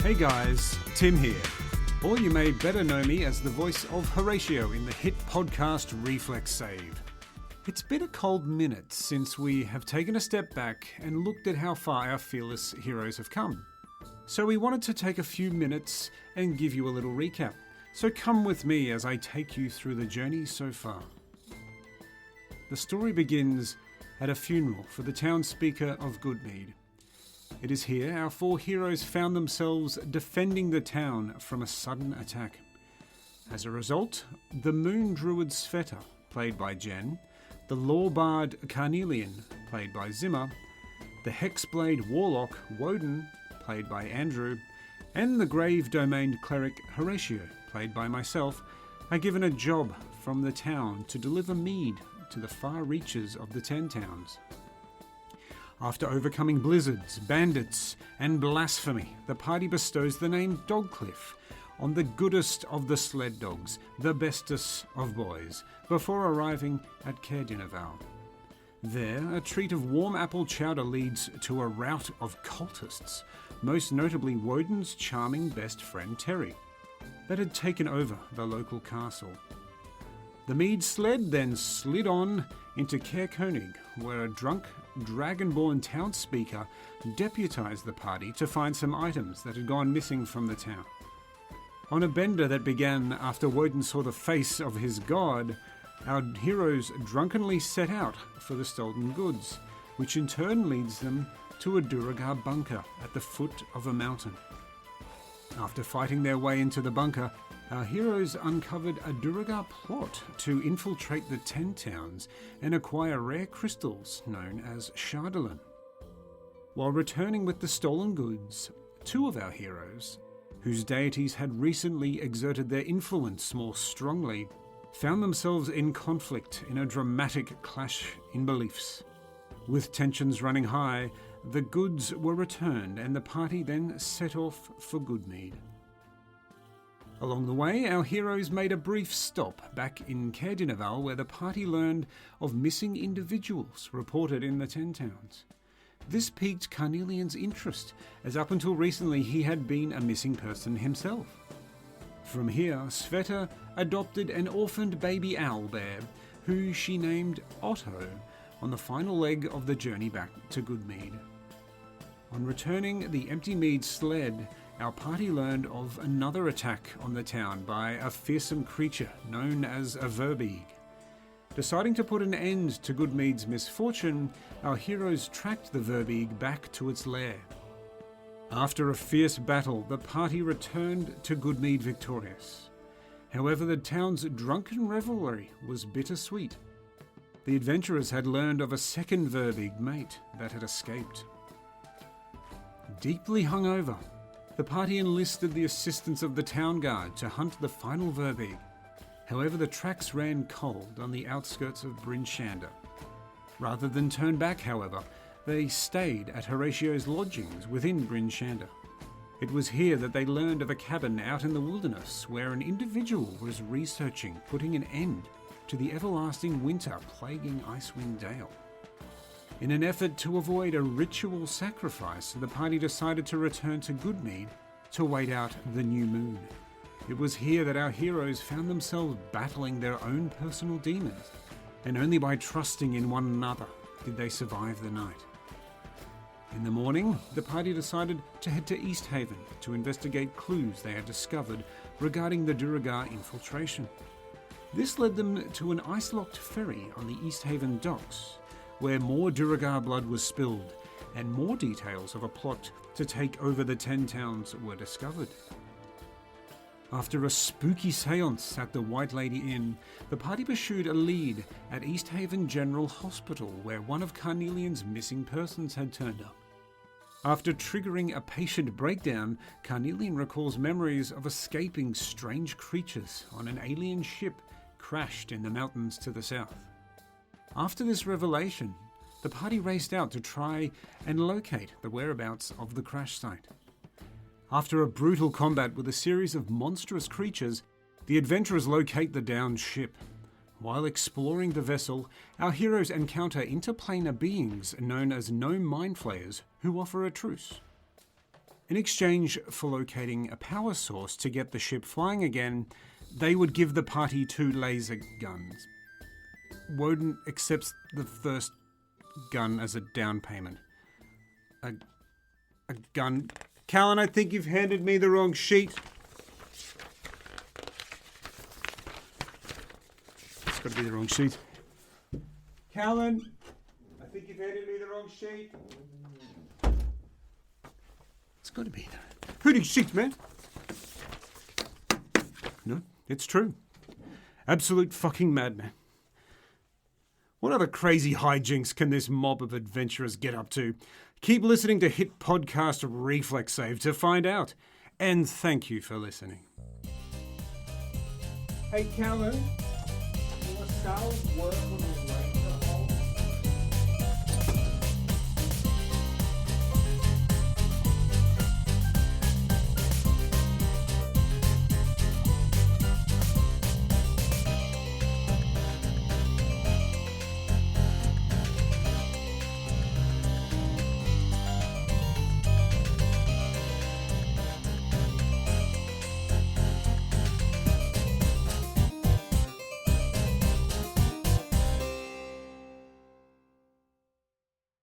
Hey guys, Tim here. Or you may better know me as the voice of Horatio in the hit podcast Reflex Save. It's been a cold minute since we have taken a step back and looked at how far our fearless heroes have come. So we wanted to take a few minutes and give you a little recap. So come with me as I take you through the journey so far. The story begins at a funeral for the town speaker of Goodmead. It is here our four heroes found themselves defending the town from a sudden attack. As a result, the Moon Druid Sveta, played by Jen, the Law Bard Carnelian, played by Zimmer, the Hexblade Warlock Woden, played by Andrew, and the Grave Domain Cleric Horatio, played by myself, are given a job from the town to deliver mead to the far reaches of the Ten Towns. After overcoming blizzards, bandits, and blasphemy, the party bestows the name Dogcliff on the goodest of the sled dogs, the bestest of boys, before arriving at Caerdinaval. There, a treat of warm apple chowder leads to a rout of cultists, most notably Woden's charming best friend Terry, that had taken over the local castle. The mead sled then slid on into Caer Konig, where a drunk, dragonborn townspeaker deputized the party to find some items that had gone missing from the town. On a bender that began after Woden saw the face of his god, our heroes drunkenly set out for the stolen goods, which in turn leads them to a Duergar bunker at the foot of a mountain. After fighting their way into the bunker, our heroes uncovered a Duergar plot to infiltrate the Ten Towns and acquire rare crystals known as Shardolin. While returning with the stolen goods, two of our heroes, whose deities had recently exerted their influence more strongly, found themselves in conflict in a dramatic clash in beliefs. With tensions running high, the goods were returned and the party then set off for Goodmead. Along the way, our heroes made a brief stop back in Caerdinaval, where the party learned of missing individuals reported in the Ten Towns. This piqued Carnelian's interest, as up until recently he had been a missing person himself. From here, Sveta adopted an orphaned baby owlbear, who she named Otto, on the final leg of the journey back to Goodmead. On returning the empty mead sled, our party learned of another attack on the town by a fearsome creature known as a Verbeeg. Deciding to put an end to Goodmead's misfortune, our heroes tracked the Verbeeg back to its lair. After a fierce battle, the party returned to Goodmead victorious. However, the town's drunken revelry was bittersweet. The adventurers had learned of a second Verbeeg mate that had escaped. Deeply hungover, the party enlisted the assistance of the town guard to hunt the final Verbeeg. However, the tracks ran cold on the outskirts of Bryn Shander. Rather than turn back, however, they stayed at Horatio's lodgings within Bryn Shander. It was here that they learned of a cabin out in the wilderness where an individual was researching putting an end to the everlasting winter plaguing Icewind Dale. In an effort to avoid a ritual sacrifice, the party decided to return to Goodmead to wait out the new moon. It was here that our heroes found themselves battling their own personal demons, and only by trusting in one another did they survive the night. In the morning, the party decided to head to East Haven to investigate clues they had discovered regarding the Duergar infiltration. This led them to an ice-locked ferry on the East Haven docks, where more Duergar blood was spilled, and more details of a plot to take over the Ten Towns were discovered. After a spooky seance at the White Lady Inn, the party pursued a lead at East Haven General Hospital, where one of Carnelian's missing persons had turned up. After triggering a patient breakdown, Carnelian recalls memories of escaping strange creatures on an alien ship crashed in the mountains to the south. After this revelation, the party raced out to try and locate the whereabouts of the crash site. After a brutal combat with a series of monstrous creatures, the adventurers locate the downed ship. While exploring the vessel, our heroes encounter interplanar beings known as gnome mind flayers who offer a truce. In exchange for locating a power source to get the ship flying again, they would give the party 2 laser guns. Woden accepts the first gun as a down payment. A gun... Callan, I think you've handed me the wrong sheet. It's got to be the wrong sheet. Callan, I think you've handed me the wrong sheet. It's got to be that. Who sheet, man? No, it's true. Absolute fucking madman. What other crazy hijinks can this mob of adventurers get up to? Keep listening to Hit Podcast Reflex Save to find out. And thank you for listening. Hey, Callan, will a sales work on